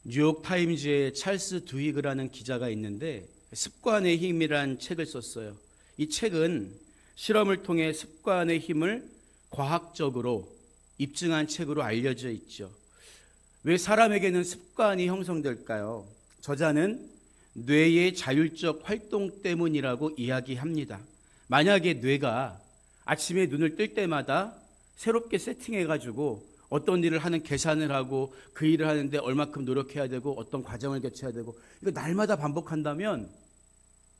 뉴욕 타임즈에 찰스 두이그라는 기자가 있는데 습관의 힘이란 책을 썼어요. 이 책은 실험을 통해 습관의 힘을 과학적으로 입증한 책으로 알려져 있죠. 왜 사람에게는 습관이 형성될까요? 저자는 뇌의 자율적 활동 때문이라고 이야기합니다. 만약에 뇌가 아침에 눈을 뜰 때마다 새롭게 세팅해가지고 어떤 일을 하는 계산을 하고 그 일을 하는데 얼마큼 노력해야 되고 어떤 과정을 거쳐야 되고 이거 날마다 반복한다면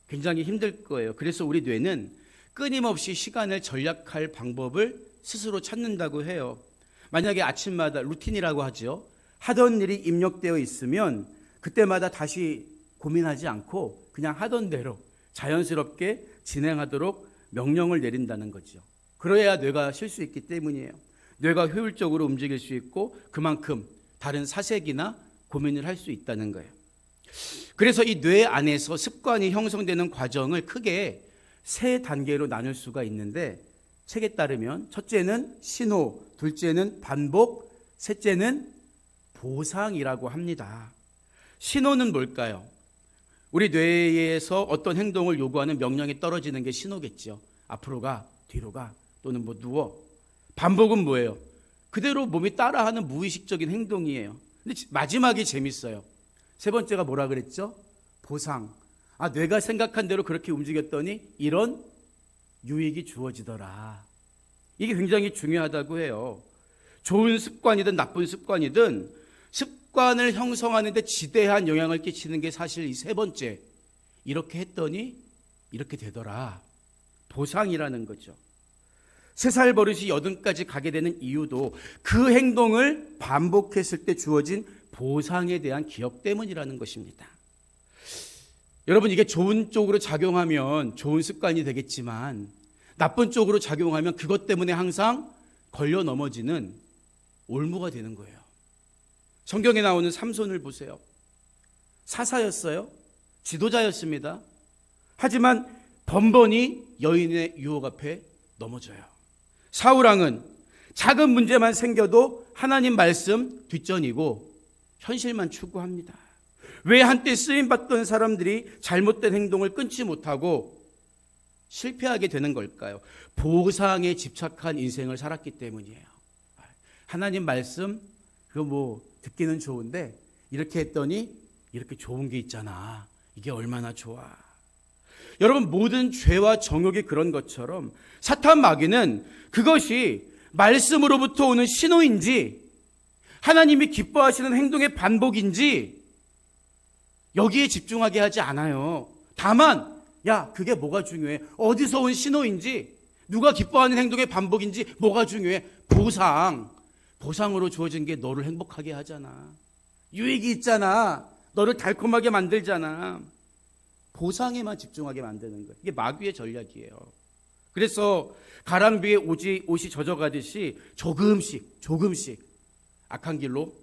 굉장히 힘들 거예요. 그래서 우리 뇌는 끊임없이 시간을 절약할 방법을 스스로 찾는다고 해요. 만약에 아침마다 루틴이라고 하죠. 하던 일이 입력되어 있으면 그때마다 다시 고민하지 않고 그냥 하던 대로 자연스럽게 진행하도록 명령을 내린다는 거죠. 그래야 뇌가 쉴 수 있기 때문이에요. 뇌가 효율적으로 움직일 수 있고 그만큼 다른 사색이나 고민을 할 수 있다는 거예요. 그래서 이 뇌 안에서 습관이 형성되는 과정을 크게 세 단계로 나눌 수가 있는데 책에 따르면 첫째는 신호, 둘째는 반복, 셋째는 보상이라고 합니다. 신호는 뭘까요? 우리 뇌에서 어떤 행동을 요구하는 명령이 떨어지는 게 신호겠죠. 앞으로 가, 뒤로 가, 또는 뭐 누워. 반복은 뭐예요? 그대로 몸이 따라하는 무의식적인 행동이에요. 근데 마지막이 재밌어요. 세 번째가 뭐라 그랬죠? 보상. 뇌가 생각한 대로 그렇게 움직였더니 이런 유익이 주어지더라. 이게 굉장히 중요하다고 해요. 좋은 습관이든 나쁜 습관이든 습관을 형성하는 데 지대한 영향을 끼치는 게 사실 이 세 번째. 이렇게 했더니 이렇게 되더라. 보상이라는 거죠. 3살 버릇이 80까지 가게 되는 이유도 그 행동을 반복했을 때 주어진 보상에 대한 기억 때문이라는 것입니다. 여러분, 이게 좋은 쪽으로 작용하면 좋은 습관이 되겠지만 나쁜 쪽으로 작용하면 그것 때문에 항상 걸려 넘어지는 올무가 되는 거예요. 성경에 나오는 삼손을 보세요. 사사였어요. 지도자였습니다. 하지만 번번이 여인의 유혹 앞에 넘어져요. 사울왕은 작은 문제만 생겨도 하나님 말씀 뒷전이고 현실만 추구합니다. 왜 한때 쓰임받던 사람들이 잘못된 행동을 끊지 못하고 실패하게 되는 걸까요? 보상에 집착한 인생을 살았기 때문이에요. 하나님 말씀 그거 듣기는 좋은데 이렇게 했더니 이렇게 좋은 게 있잖아. 이게 얼마나 좋아. 여러분, 모든 죄와 정욕이 그런 것처럼 사탄 마귀는 그것이 말씀으로부터 오는 신호인지 하나님이 기뻐하시는 행동의 반복인지 여기에 집중하게 하지 않아요. 다만 그게 뭐가 중요해? 어디서 온 신호인지, 누가 기뻐하는 행동의 반복인지 뭐가 중요해? 보상으로 주어진 게 너를 행복하게 하잖아. 유익이 있잖아. 너를 달콤하게 만들잖아. 보상에만 집중하게 만드는 거예요. 이게 마귀의 전략이에요. 그래서 가랑비에 옷이 젖어가듯이 조금씩 악한 길로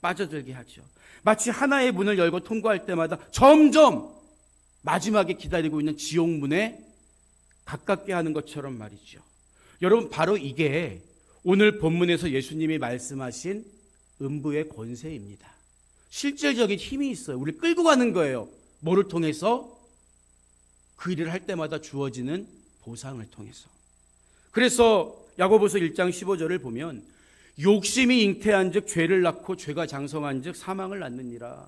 빠져들게 하죠. 마치 하나의 문을 열고 통과할 때마다 점점 마지막에 기다리고 있는 지옥문에 가깝게 하는 것처럼 말이죠. 여러분, 바로 이게 오늘 본문에서 예수님이 말씀하신 음부의 권세입니다. 실질적인 힘이 있어요. 우리를 끌고 가는 거예요. 뭐를 통해서? 그 일을 할 때마다 주어지는 보상을 통해서. 그래서 야고보서 1장 15절을 보면 욕심이 잉태한 즉 죄를 낳고 죄가 장성한 즉 사망을 낳느니라.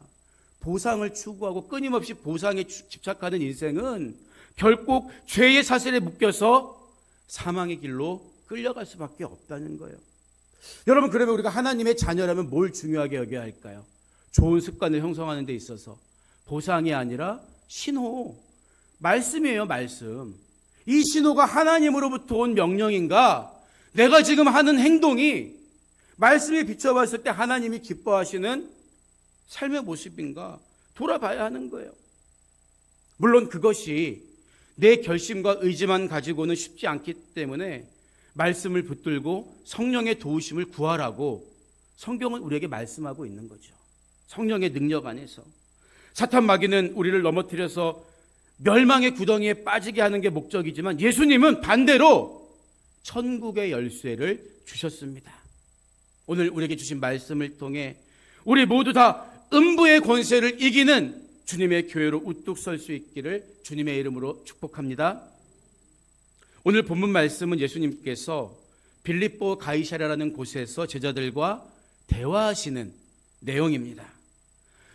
보상을 추구하고 끊임없이 보상에 집착하는 인생은 결국 죄의 사슬에 묶여서 사망의 길로 끌려갈 수밖에 없다는 거예요. 여러분, 그러면 우리가 하나님의 자녀라면 뭘 중요하게 여겨야 할까요? 좋은 습관을 형성하는 데 있어서 보상이 아니라 신호, 말씀이에요. 말씀. 이 신호가 하나님으로부터 온 명령인가? 내가 지금 하는 행동이 말씀에 비춰봤을 때 하나님이 기뻐하시는 삶의 모습인가? 돌아봐야 하는 거예요. 물론 그것이 내 결심과 의지만 가지고는 쉽지 않기 때문에 말씀을 붙들고 성령의 도우심을 구하라고 성경은 우리에게 말씀하고 있는 거죠. 성령의 능력 안에서. 사탄 마귀는 우리를 넘어뜨려서 멸망의 구덩이에 빠지게 하는 게 목적이지만 예수님은 반대로 천국의 열쇠를 주셨습니다. 오늘 우리에게 주신 말씀을 통해 우리 모두 다 음부의 권세를 이기는 주님의 교회로 우뚝 설 수 있기를 주님의 이름으로 축복합니다. 오늘 본문 말씀은 예수님께서 빌립보 가이사랴라는 곳에서 제자들과 대화하시는 내용입니다.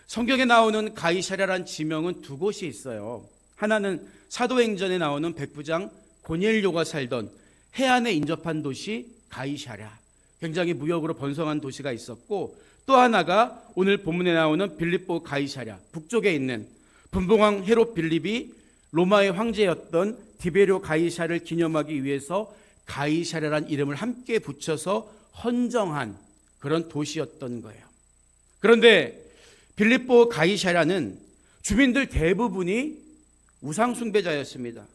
성경에 나오는 가이사랴란 지명은 두 곳이 있어요. 하나는 사도행전에 나오는 백부장 고넬료가 살던 해안에 인접한 도시 가이사랴, 굉장히 무역으로 번성한 도시가 있었고, 또 하나가 오늘 본문에 나오는 빌립보 가이사랴, 북쪽에 있는 분봉왕 헤롯 빌립이 로마의 황제였던 디베료 가이사를 기념하기 위해서 가이사랴란 이름을 함께 붙여서 헌정한 그런 도시였던 거예요. 그런데 빌립보 가이사랴는 주민들 대부분이 우상 숭배자였습니다.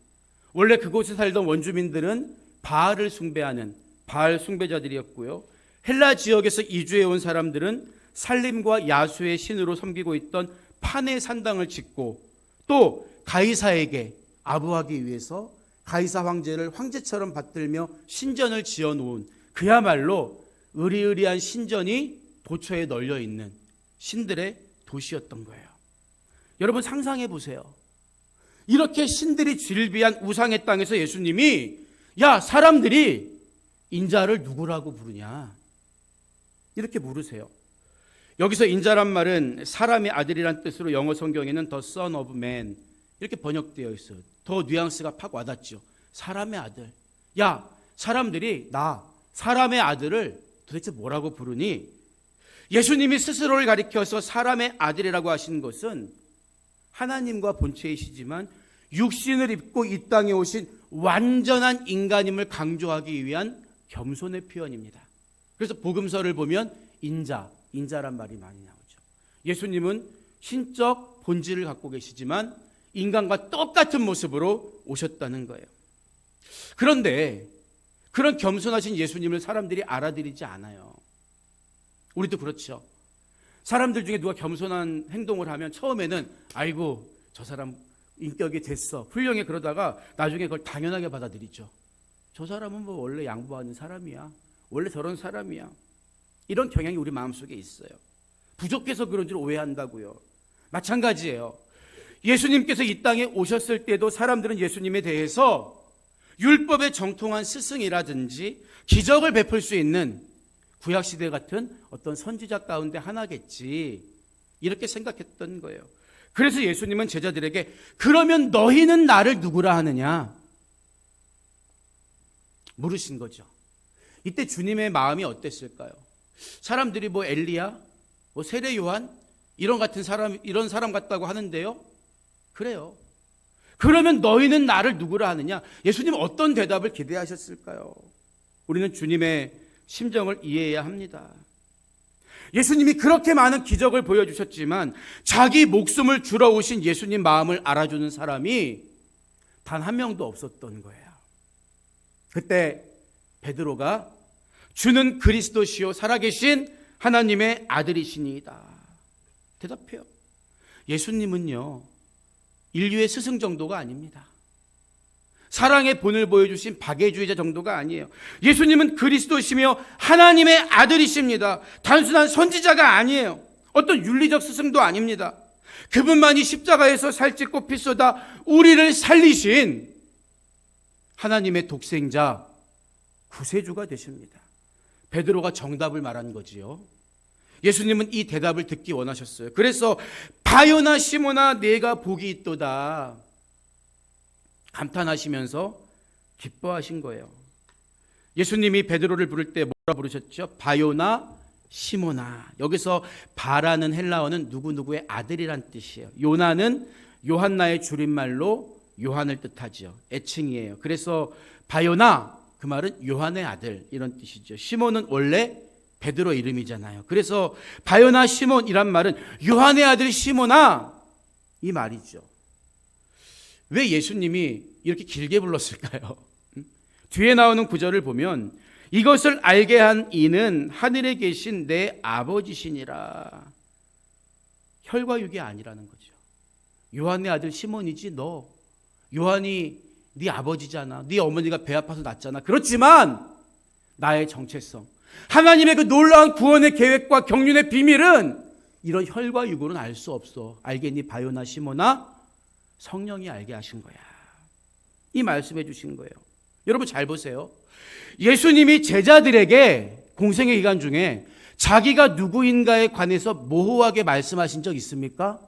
원래 그곳에 살던 원주민들은 바알을 숭배하는 바알 숭배자들이었고요. 헬라 지역에서 이주해 온 사람들은 살림과 야수의 신으로 섬기고 있던 판의 산당을 짓고 또 가이사에게 아부하기 위해서 가이사 황제를 황제처럼 받들며 신전을 지어놓은 그야말로 으리으리한 신전이 도처에 널려 있는 신들의 도시였던 거예요. 여러분 상상해 보세요. 이렇게 신들이 질비한 우상의 땅에서 예수님이 야 사람들이 인자를 누구라고 부르냐 이렇게 물으세요. 여기서 인자란 말은 사람의 아들이란 뜻으로 영어 성경에는 the son of man 이렇게 번역되어 있어요. 더 뉘앙스가 팍 와닿죠. 사람의 아들. 야 사람들이 나 사람의 아들을 도대체 뭐라고 부르니? 예수님이 스스로를 가리켜서 사람의 아들이라고 하신 것은 하나님과 본체이시지만 육신을 입고 이 땅에 오신 완전한 인간임을 강조하기 위한 겸손의 표현입니다. 그래서 복음서를 보면 인자란 말이 많이 나오죠. 예수님은 신적 본질을 갖고 계시지만 인간과 똑같은 모습으로 오셨다는 거예요. 그런데 그런 겸손하신 예수님을 사람들이 알아들이지 않아요. 우리도 그렇죠. 사람들 중에 누가 겸손한 행동을 하면 처음에는 아이고 저 사람 인격이 됐어 훌륭해 그러다가 나중에 그걸 당연하게 받아들이죠. 저 사람은 뭐 원래 양보하는 사람이야. 원래 저런 사람이야. 이런 경향이 우리 마음속에 있어요. 부족해서 그런 줄 오해한다고요. 마찬가지예요. 예수님께서 이 땅에 오셨을 때도 사람들은 예수님에 대해서 율법에 정통한 스승이라든지 기적을 베풀 수 있는 구약시대 같은 어떤 선지자 가운데 하나겠지 이렇게 생각했던 거예요. 그래서 예수님은 제자들에게 그러면 너희는 나를 누구라 하느냐 물으신 거죠. 이때 주님의 마음이 어땠을까요? 사람들이 뭐 엘리야, 뭐 세례 요한 이런 사람 같다고 하는데요. 그래요. 그러면 너희는 나를 누구라 하느냐? 예수님 어떤 대답을 기대하셨을까요? 우리는 주님의 심정을 이해해야 합니다. 예수님이 그렇게 많은 기적을 보여주셨지만 자기 목숨을 주러 오신 예수님 마음을 알아주는 사람이 단 한 명도 없었던 거예요. 그때 베드로가 주는 그리스도시요 살아계신 하나님의 아들이시니이다 대답해요. 예수님은요 인류의 스승 정도가 아닙니다. 사랑의 본을 보여주신 박애주의자 정도가 아니에요. 예수님은 그리스도시며 하나님의 아들이십니다. 단순한 선지자가 아니에요. 어떤 윤리적 스승도 아닙니다. 그분만이 십자가에서 살찌고 피 쏟아 우리를 살리신 하나님의 독생자 구세주가 되십니다. 베드로가 정답을 말한 거지요. 예수님은 이 대답을 듣기 원하셨어요. 그래서 바요나 시몬아 내가 복이 있도다 감탄하시면서 기뻐하신 거예요. 예수님이 베드로를 부를 때 뭐라 부르셨죠? 바요나 시몬아. 여기서 바라는 헬라어는 누구누구의 아들이란 뜻이에요. 요나는 요한나의 줄임말로 요한을 뜻하죠. 애칭이에요. 그래서 바요나 그 말은 요한의 아들 이런 뜻이죠. 시몬은 원래 베드로 이름이잖아요. 그래서 바요나 시몬이란 말은 요한의 아들 시몬아 이 말이죠. 왜 예수님이 이렇게 길게 불렀을까요? 뒤에 나오는 구절을 보면 이것을 알게 한 이는 하늘에 계신 내 아버지시니라. 혈과 육이 아니라는 거죠. 요한의 아들 시몬이지 너. 요한이 네 아버지잖아. 네 어머니가 배 아파서 낳았잖아. 그렇지만 나의 정체성, 하나님의 그 놀라운 구원의 계획과 경륜의 비밀은 이런 혈과 육으로는 알 수 없어. 알겠니 바요나 시몬아? 성령이 알게 하신 거야. 이 말씀해 주신 거예요. 여러분 잘 보세요. 예수님이 제자들에게 공생의 기간 중에 자기가 누구인가에 관해서 모호하게 말씀하신 적 있습니까?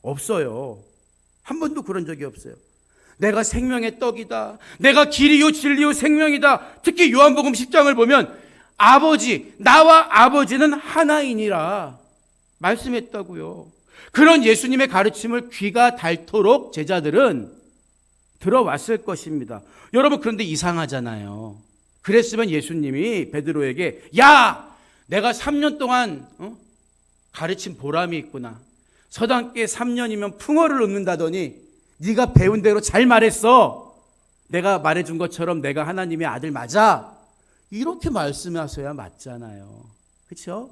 없어요. 한 번도 그런 적이 없어요. 내가 생명의 떡이다. 내가 길이요 진리요 생명이다. 특히 요한복음 10장을 보면 아버지, 나와 아버지는 하나이니라 말씀했다고요. 그런 예수님의 가르침을 귀가 닳도록 제자들은 들어왔을 것입니다. 여러분 그런데 이상하잖아요. 그랬으면 예수님이 베드로에게 야, 내가 3년 동안 가르친 보람이 있구나. 서당께 3년이면 풍어를 얻는다더니 네가 배운 대로 잘 말했어. 내가 말해준 것처럼 내가 하나님의 아들 맞아. 이렇게 말씀하셔야 맞잖아요. 그렇죠?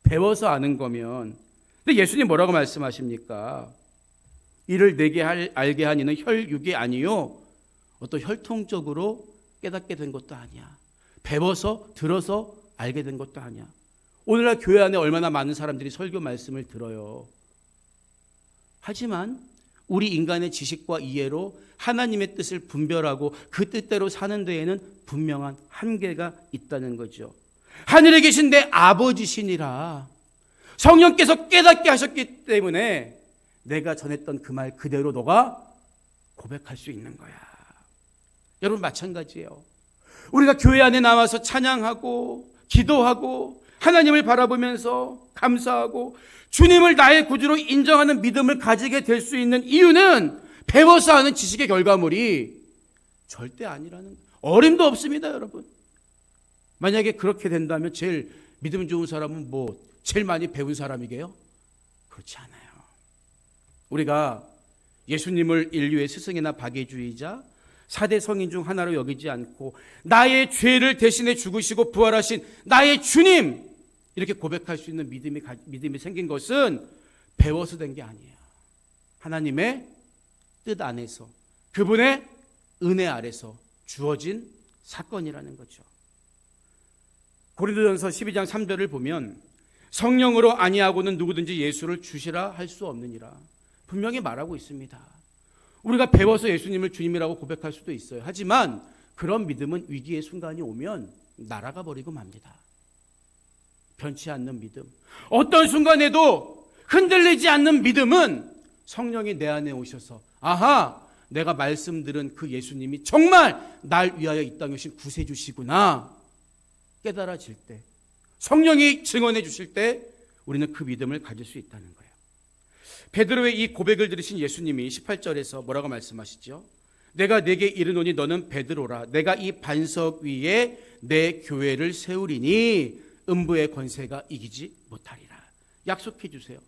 배워서 아는 거면. 근데 예수님 뭐라고 말씀하십니까? 이를 내게 알게 하니는 혈육이 아니요 어떤 혈통적으로 깨닫게 된 것도 아니야. 배워서 들어서 알게 된 것도 아니야. 오늘날 교회 안에 얼마나 많은 사람들이 설교 말씀을 들어요. 하지만 우리 인간의 지식과 이해로 하나님의 뜻을 분별하고 그 뜻대로 사는 데에는 분명한 한계가 있다는 거죠. 하늘에 계신 내 아버지시니라. 성령께서 깨닫게 하셨기 때문에 내가 전했던 그 말 그대로 너가 고백할 수 있는 거야. 여러분 마찬가지예요. 우리가 교회 안에 나와서 찬양하고 기도하고 하나님을 바라보면서 감사하고 주님을 나의 구주로 인정하는 믿음을 가지게 될 수 있는 이유는 배워서 하는 지식의 결과물이 절대 아니라는 거예요. 어림도 없습니다, 여러분. 만약에 그렇게 된다면 제일 믿음 좋은 사람은 제일 많이 배운 사람이게요? 그렇지 않아요. 우리가 예수님을 인류의 스승이나 박애주의자, 4대 성인 중 하나로 여기지 않고 나의 죄를 대신해 죽으시고 부활하신 나의 주님 이렇게 고백할 수 있는 믿음이 생긴 것은 배워서 된 게 아니에요. 하나님의 뜻 안에서 그분의 은혜 아래서 주어진 사건이라는 거죠. 고린도전서 12장 3절을 보면 성령으로 아니하고는 누구든지 예수를 주시라 할 수 없느니라 분명히 말하고 있습니다. 우리가 배워서 예수님을 주님이라고 고백할 수도 있어요. 하지만 그런 믿음은 위기의 순간이 오면 날아가 버리고 맙니다. 변치 않는 믿음, 어떤 순간에도 흔들리지 않는 믿음은 성령이 내 안에 오셔서 아하, 내가 말씀드린 그 예수님이 정말 날 위하여 이 땅에 오신 구세주시구나 깨달아질 때, 성령이 증언해 주실 때 우리는 그 믿음을 가질 수 있다는 거예요. 베드로의 이 고백을 들으신 예수님이 18절에서 뭐라고 말씀하시죠? 내가 네게 이르노니 너는 베드로라. 내가 이 반석 위에 내 교회를 세우리니 음부의 권세가 이기지 못하리라. 약속해 주세요.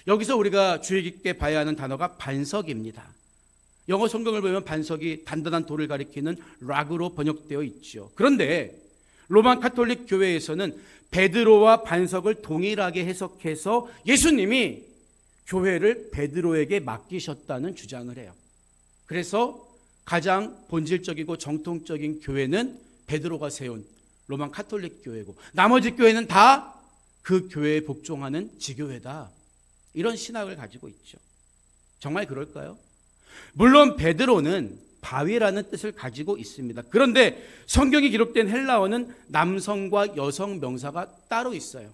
여기서 우리가 주의 깊게 봐야 하는 단어가 반석입니다. 영어 성경을 보면 반석이 단단한 돌을 가리키는 락으로 번역되어 있죠. 그런데 로마 카톨릭 교회에서는 베드로와 반석을 동일하게 해석해서 예수님이 교회를 베드로에게 맡기셨다는 주장을 해요. 그래서 가장 본질적이고 정통적인 교회는 베드로가 세운 로마 카톨릭 교회고 나머지 교회는 다 그 교회에 복종하는 지교회다. 이런 신학을 가지고 있죠. 정말 그럴까요? 물론 베드로는 바위라는 뜻을 가지고 있습니다. 그런데 성경이 기록된 헬라어는 남성과 여성 명사가 따로 있어요.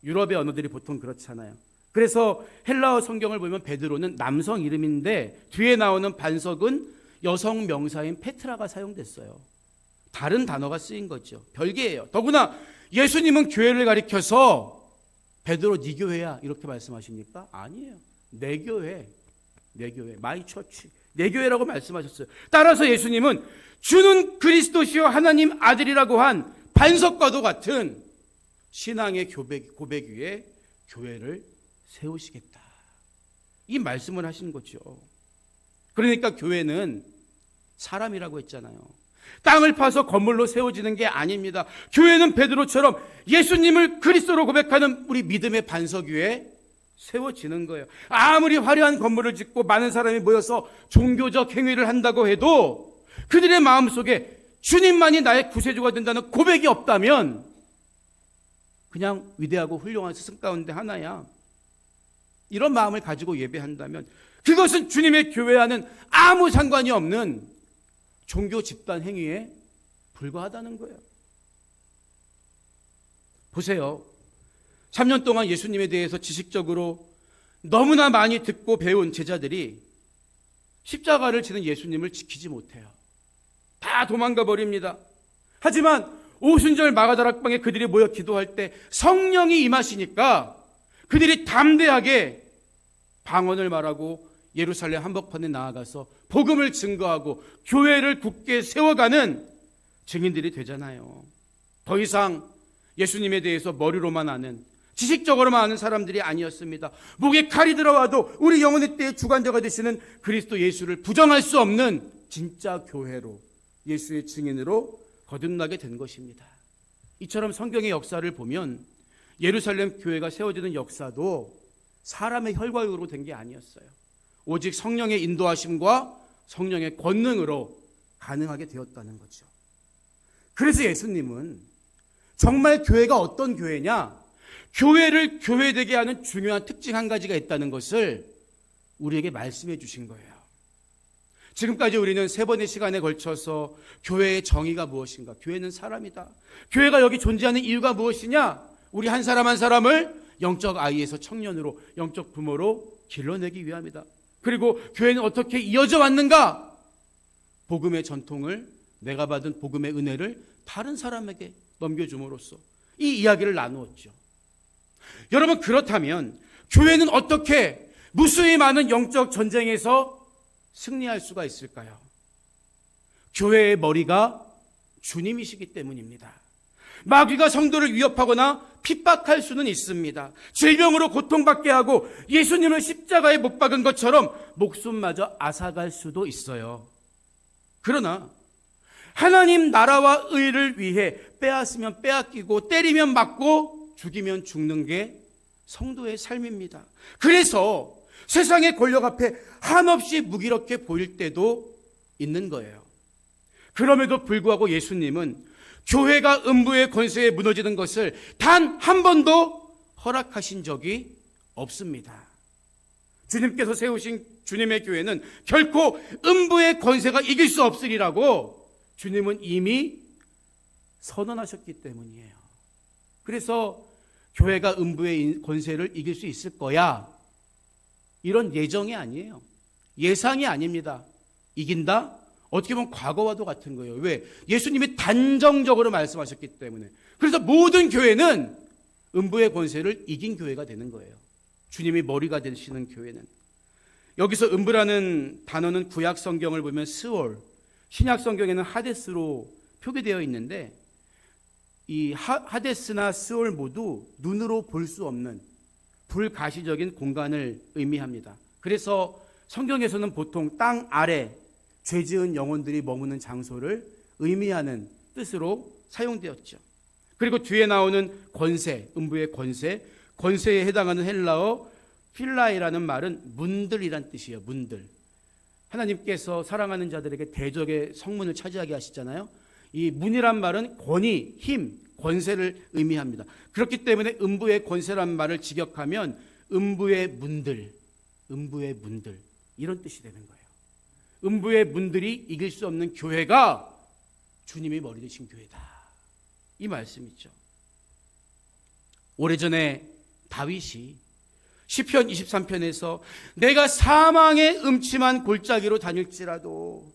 유럽의 언어들이 보통 그렇잖아요. 그래서 헬라어 성경을 보면 베드로는 남성 이름인데 뒤에 나오는 반석은 여성 명사인 페트라가 사용됐어요. 다른 단어가 쓰인 거죠. 별개예요. 더구나 예수님은 교회를 가리켜서 베드로 네 교회야 이렇게 말씀하십니까? 아니에요. 내 교회, 내 교회, 마이 처치, 내 교회라고 말씀하셨어요. 따라서 예수님은 주는 그리스도시요 하나님 아들이라고 한 반석과도 같은 신앙의 고백 위에 교회를 세우시겠다. 이 말씀을 하신 거죠. 그러니까 교회는 사람이라고 했잖아요. 땅을 파서 건물로 세워지는 게 아닙니다. 교회는 베드로처럼 예수님을 그리스도로 고백하는 우리 믿음의 반석 위에 세워지는 거예요. 아무리 화려한 건물을 짓고 많은 사람이 모여서 종교적 행위를 한다고 해도 그들의 마음속에 주님만이 나의 구세주가 된다는 고백이 없다면 그냥 위대하고 훌륭한 스승 가운데 하나야. 이런 마음을 가지고 예배한다면 그것은 주님의 교회와는 아무 상관이 없는 종교 집단 행위에 불과하다는 거예요. 보세요. 3년 동안 예수님에 대해서 지식적으로 너무나 많이 듣고 배운 제자들이 십자가를 지는 예수님을 지키지 못해요. 다 도망가 버립니다. 하지만 오순절 마가다락방에 그들이 모여 기도할 때 성령이 임하시니까 그들이 담대하게 방언을 말하고 예루살렘 한복판에 나아가서 복음을 증거하고 교회를 굳게 세워가는 증인들이 되잖아요. 더 이상 예수님에 대해서 머리로만 아는, 지식적으로만 아는 사람들이 아니었습니다. 목에 칼이 들어와도 우리 영혼의 때의 주관자가 되시는 그리스도 예수를 부정할 수 없는 진짜 교회로, 예수의 증인으로 거듭나게 된 것입니다. 이처럼 성경의 역사를 보면 예루살렘 교회가 세워지는 역사도 사람의 혈과육으로 된 게 아니었어요. 오직 성령의 인도하심과 성령의 권능으로 가능하게 되었다는 거죠. 그래서 예수님은 정말 교회가 어떤 교회냐? 교회를 교회되게 하는 중요한 특징 한 가지가 있다는 것을 우리에게 말씀해 주신 거예요. 지금까지 우리는 3번의 시간에 걸쳐서 교회의 정의가 무엇인가? 교회는 사람이다. 교회가 여기 존재하는 이유가 무엇이냐? 우리 한 사람 한 사람을 영적 아이에서 청년으로, 영적 부모로 길러내기 위함이다. 그리고 교회는 어떻게 이어져 왔는가? 복음의 전통을, 내가 받은 복음의 은혜를 다른 사람에게 넘겨줌으로써 이 이야기를 나누었죠. 여러분, 그렇다면 교회는 어떻게 무수히 많은 영적 전쟁에서 승리할 수가 있을까요? 교회의 머리가 주님이시기 때문입니다. 마귀가 성도를 위협하거나 핍박할 수는 있습니다. 질병으로 고통받게 하고 예수님을 십자가에 못 박은 것처럼 목숨마저 앗아갈 수도 있어요. 그러나 하나님 나라와 의를 위해 빼앗으면 빼앗기고 때리면 맞고 죽이면 죽는 게 성도의 삶입니다. 그래서 세상의 권력 앞에 한없이 무기력해 보일 때도 있는 거예요. 그럼에도 불구하고 예수님은 교회가 음부의 권세에 무너지는 것을 단 한 번도 허락하신 적이 없습니다. 주님께서 세우신 주님의 교회는 결코 음부의 권세가 이길 수 없으리라고 주님은 이미 선언하셨기 때문이에요. 그래서 교회가 음부의 권세를 이길 수 있을 거야, 이런 예정이 아니에요. 예상이 아닙니다. 이긴다? 어떻게 보면 과거와도 같은 거예요. 왜? 예수님이 단정적으로 말씀하셨기 때문에. 그래서 모든 교회는 음부의 권세를 이긴 교회가 되는 거예요. 주님이 머리가 되시는 교회는. 여기서 음부라는 단어는 구약 성경을 보면 스올, 신약 성경에는 하데스로 표기되어 있는데, 이 하데스나 스올 모두 눈으로 볼 수 없는 불가시적인 공간을 의미합니다. 그래서 성경에서는 보통 땅 아래 죄 지은 영혼들이 머무는 장소를 의미하는 뜻으로 사용되었죠. 그리고 뒤에 나오는 권세, 음부의 권세, 권세에 해당하는 헬라어 필라이라는 말은 문들이란 뜻이에요. 문들. 하나님께서 사랑하는 자들에게 대적의 성문을 차지하게 하시잖아요. 이 문이란 말은 권위, 힘, 권세를 의미합니다. 그렇기 때문에 음부의 권세란 말을 직역하면 음부의 문들, 음부의 문들, 이런 뜻이 되는 거예요. 음부의 문들이 이길 수 없는 교회가 주님이 머리 되신 교회다, 이 말씀이죠. 오래전에 다윗이 시편 23편에서 내가 사망의 음침한 골짜기로 다닐지라도,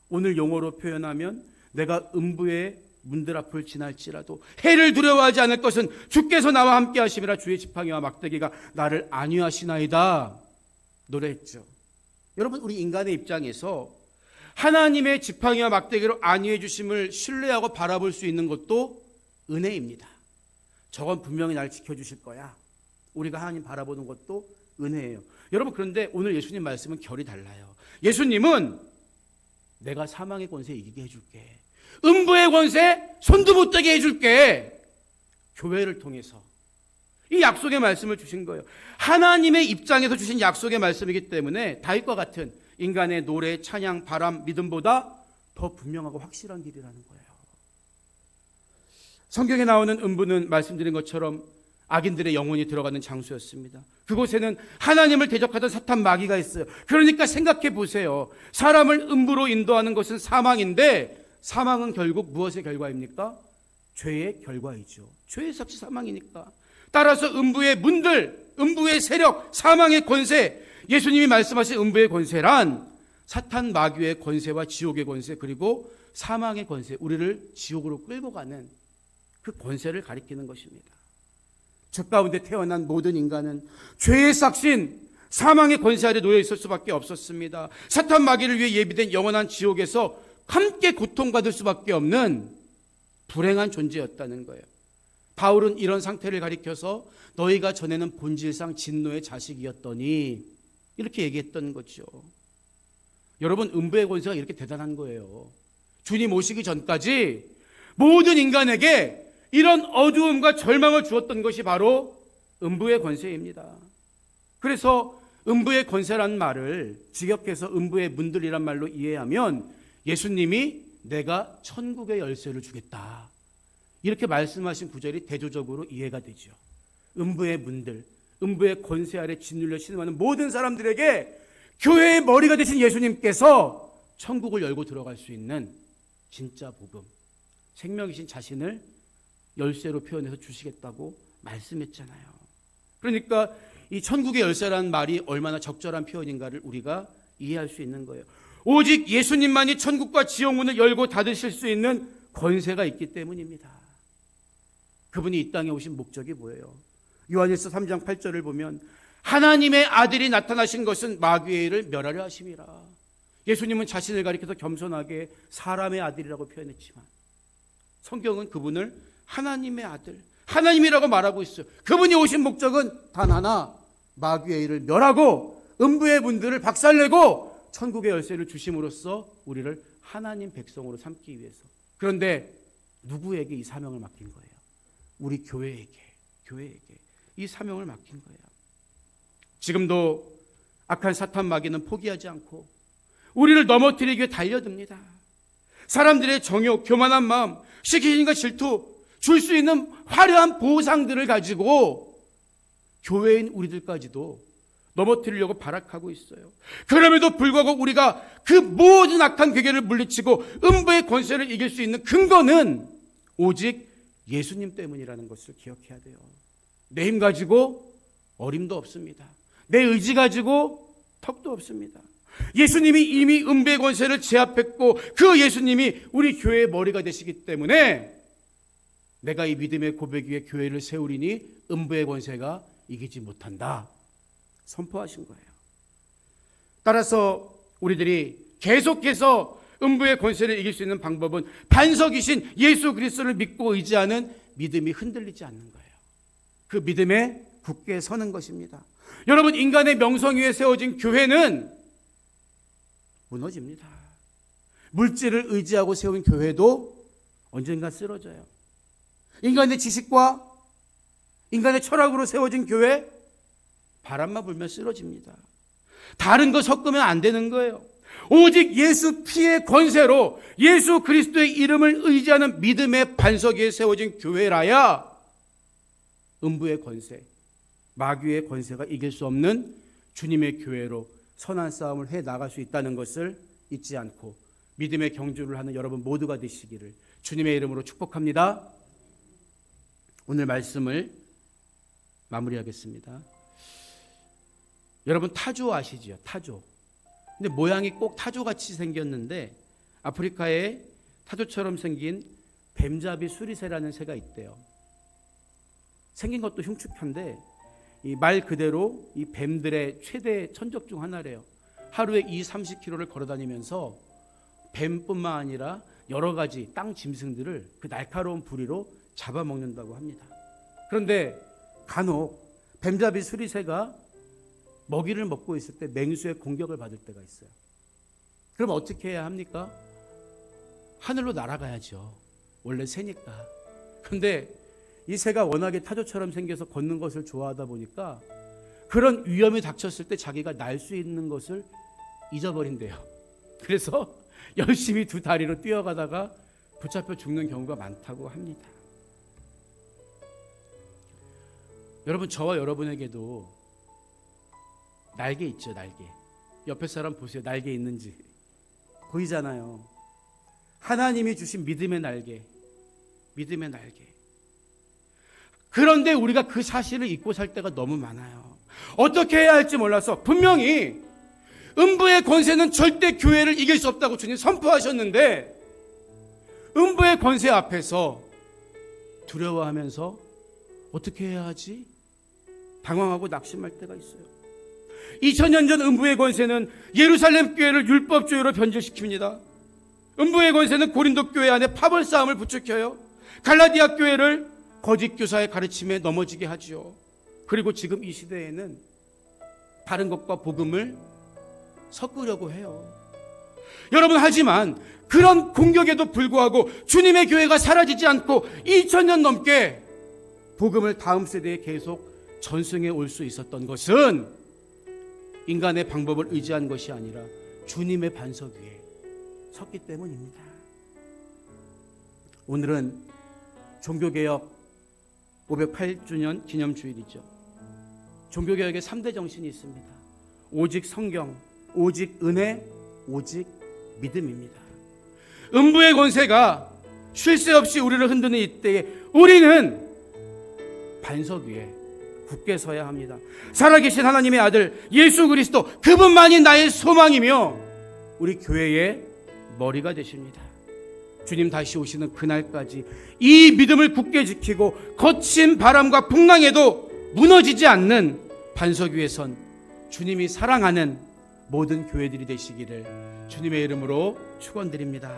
오늘 용어로 표현하면 내가 음부의 문들 앞을 지날지라도 해를 두려워하지 않을 것은 주께서 나와 함께 하심이라, 주의 지팡이와 막대기가 나를 안위하시나이다 노래했죠. 여러분, 우리 인간의 입장에서 하나님의 지팡이와 막대기로 안위해 주심을 신뢰하고 바라볼 수 있는 것도 은혜입니다. 저건 분명히 나를 지켜주실 거야, 우리가 하나님 바라보는 것도 은혜예요. 여러분, 그런데 오늘 예수님 말씀은 결이 달라요. 예수님은 내가 사망의 권세 이기게 해줄게, 음부의 권세 손도 못 대게 해줄게. 교회를 통해서 이 약속의 말씀을 주신 거예요. 하나님의 입장에서 주신 약속의 말씀이기 때문에 다윗과 같은 인간의 노래, 찬양, 바람, 믿음보다 더 분명하고 확실한 길이라는 거예요. 성경에 나오는 음부는 말씀드린 것처럼 악인들의 영혼이 들어가는 장소였습니다. 그곳에는 하나님을 대적하던 사탄 마귀가 있어요. 그러니까 생각해 보세요. 사람을 음부로 인도하는 것은 사망인데 사망은 결국 무엇의 결과입니까? 죄의 결과이죠. 죄의 삭시 사망이니까. 따라서 음부의 문들, 음부의 세력, 사망의 권세, 예수님이 말씀하신 음부의 권세란 사탄 마귀의 권세와 지옥의 권세, 그리고 사망의 권세, 우리를 지옥으로 끌고 가는 그 권세를 가리키는 것입니다. 죄 가운데 태어난 모든 인간은 죄의 삭신, 사망의 권세 아래 놓여 있을 수밖에 없었습니다. 사탄 마귀를 위해 예비된 영원한 지옥에서 함께 고통받을 수밖에 없는 불행한 존재였다는 거예요. 바울은 이런 상태를 가리켜서 너희가 전에는 본질상 진노의 자식이었더니 이렇게 얘기했던 거죠. 여러분, 음부의 권세가 이렇게 대단한 거예요. 주님 오시기 전까지 모든 인간에게 이런 어두움과 절망을 주었던 것이 바로 음부의 권세입니다. 그래서 음부의 권세라는 말을 직역해서 음부의 문들이란 말로 이해하면 예수님이 내가 천국의 열쇠를 주겠다, 이렇게 말씀하신 구절이 대조적으로 이해가 되죠. 음부의 문들, 음부의 권세 아래 짓눌려 신음하는 모든 사람들에게 교회의 머리가 되신 예수님께서 천국을 열고 들어갈 수 있는 진짜 복음, 생명이신 자신을 열쇠로 표현해서 주시겠다고 말씀했잖아요. 그러니까 이 천국의 열쇠라는 말이 얼마나 적절한 표현인가를 우리가 이해할 수 있는 거예요. 오직 예수님만이 천국과 지옥 문을 열고 닫으실 수 있는 권세가 있기 때문입니다. 그분이 이 땅에 오신 목적이 뭐예요? 요한일서 3장 8절을 보면 하나님의 아들이 나타나신 것은 마귀의 일을 멸하려 하심이라. 예수님은 자신을 가리켜서 겸손하게 사람의 아들이라고 표현했지만 성경은 그분을 하나님의 아들, 하나님이라고 말하고 있어요. 그분이 오신 목적은 단 하나, 마귀의 일을 멸하고 음부의 문들을 박살내고 천국의 열쇠를 주심으로써 우리를 하나님 백성으로 삼기 위해서. 그런데 누구에게 이 사명을 맡긴 거예요? 우리 교회에게 이 사명을 맡긴 거예요. 지금도 악한 사탄 마귀는 포기하지 않고 우리를 넘어뜨리기 위해 달려듭니다. 사람들의 정욕, 교만한 마음, 시기심과 질투, 줄 수 있는 화려한 보상들을 가지고 교회인 우리들까지도 넘어뜨리려고 발악하고 있어요. 그럼에도 불구하고 우리가 그 모든 악한 괴계를 물리치고 음부의 권세를 이길 수 있는 근거는 오직 예수님 때문이라는 것을 기억해야 돼요. 내 힘 가지고 어림도 없습니다. 내 의지 가지고 턱도 없습니다. 예수님이 이미 음부의 권세를 제압했고 그 예수님이 우리 교회의 머리가 되시기 때문에 내가 이 믿음의 고백 위에 교회를 세우리니 음부의 권세가 이기지 못한다 선포하신 거예요. 따라서 우리들이 계속해서 음부의 권세를 이길 수 있는 방법은 반석이신 예수 그리스도를 믿고 의지하는 믿음이 흔들리지 않는 거예요. 그 믿음에 굳게 서는 것입니다. 여러분, 인간의 명성 위에 세워진 교회는 무너집니다. 물질을 의지하고 세운 교회도 언젠가 쓰러져요. 인간의 지식과 인간의 철학으로 세워진 교회, 바람만 불면 쓰러집니다. 다른 거 섞으면 안 되는 거예요. 오직 예수 피의 권세로 예수 그리스도의 이름을 의지하는 믿음의 반석 위에 세워진 교회라야 음부의 권세, 마귀의 권세가 이길 수 없는 주님의 교회로 선한 싸움을 해 나갈 수 있다는 것을 잊지 않고 믿음의 경주를 하는 여러분 모두가 되시기를 주님의 이름으로 축복합니다. 오늘 말씀을 마무리하겠습니다. 여러분 타조 아시죠? 타조. 근데 모양이 꼭 타조같이 생겼는데 아프리카에 타조처럼 생긴 뱀잡이 수리새라는 새가 있대요. 생긴 것도 흉측한데 이 말 그대로 이 뱀들의 최대 천적 중 하나래요. 하루에 20-30km를 걸어다니면서 뱀뿐만 아니라 여러 가지 땅 짐승들을 그 날카로운 부리로 잡아먹는다고 합니다. 그런데 간혹 뱀잡이 수리새가 먹이를 먹고 있을 때 맹수의 공격을 받을 때가 있어요. 그럼 어떻게 해야 합니까? 하늘로 날아가야죠. 원래 새니까. 근데 이 새가 워낙에 타조처럼 생겨서 걷는 것을 좋아하다 보니까 그런 위험이 닥쳤을 때 자기가 날 수 있는 것을 잊어버린대요. 그래서 열심히 두 다리로 뛰어가다가 붙잡혀 죽는 경우가 많다고 합니다. 여러분, 저와 여러분에게도 날개 있죠, 날개. 옆에 사람 보세요. 날개 있는지. 보이잖아요. 하나님이 주신 믿음의 날개. 믿음의 날개. 그런데 우리가 그 사실을 잊고 살 때가 너무 많아요. 어떻게 해야 할지 몰라서 분명히 음부의 권세는 절대 교회를 이길 수 없다고 주님 선포하셨는데 음부의 권세 앞에서 두려워하면서 어떻게 해야 하지? 당황하고 낙심할 때가 있어요. 2000년 전 음부의 권세는 예루살렘 교회를 율법주의로 변질시킵니다. 음부의 권세는 고린도 교회 안에 파벌 싸움을 부추겨요. 갈라디아 교회를 거짓 교사의 가르침에 넘어지게 하죠. 그리고 지금 이 시대에는 다른 것과 복음을 섞으려고 해요. 여러분, 하지만 그런 공격에도 불구하고 주님의 교회가 사라지지 않고 2000년 넘게 복음을 다음 세대에 계속 전승해 올 수 있었던 것은 인간의 방법을 의지한 것이 아니라 주님의 반석 위에 섰기 때문입니다. 오늘은 종교개혁 508주년 기념주일이죠. 종교개혁의 3대 정신이 있습니다. 오직 성경, 오직 은혜, 오직 믿음입니다. 음부의 권세가 쉴 새 없이 우리를 흔드는 이때에 우리는 반석 위에 굳게 서야 합니다. 살아계신 하나님의 아들 예수 그리스도, 그분만이 나의 소망이며 우리 교회의 머리가 되십니다. 주님 다시 오시는 그날까지 이 믿음을 굳게 지키고 거친 바람과 풍랑에도 무너지지 않는 반석 위에 선 주님이 사랑하는 모든 교회들이 되시기를 주님의 이름으로 축원드립니다.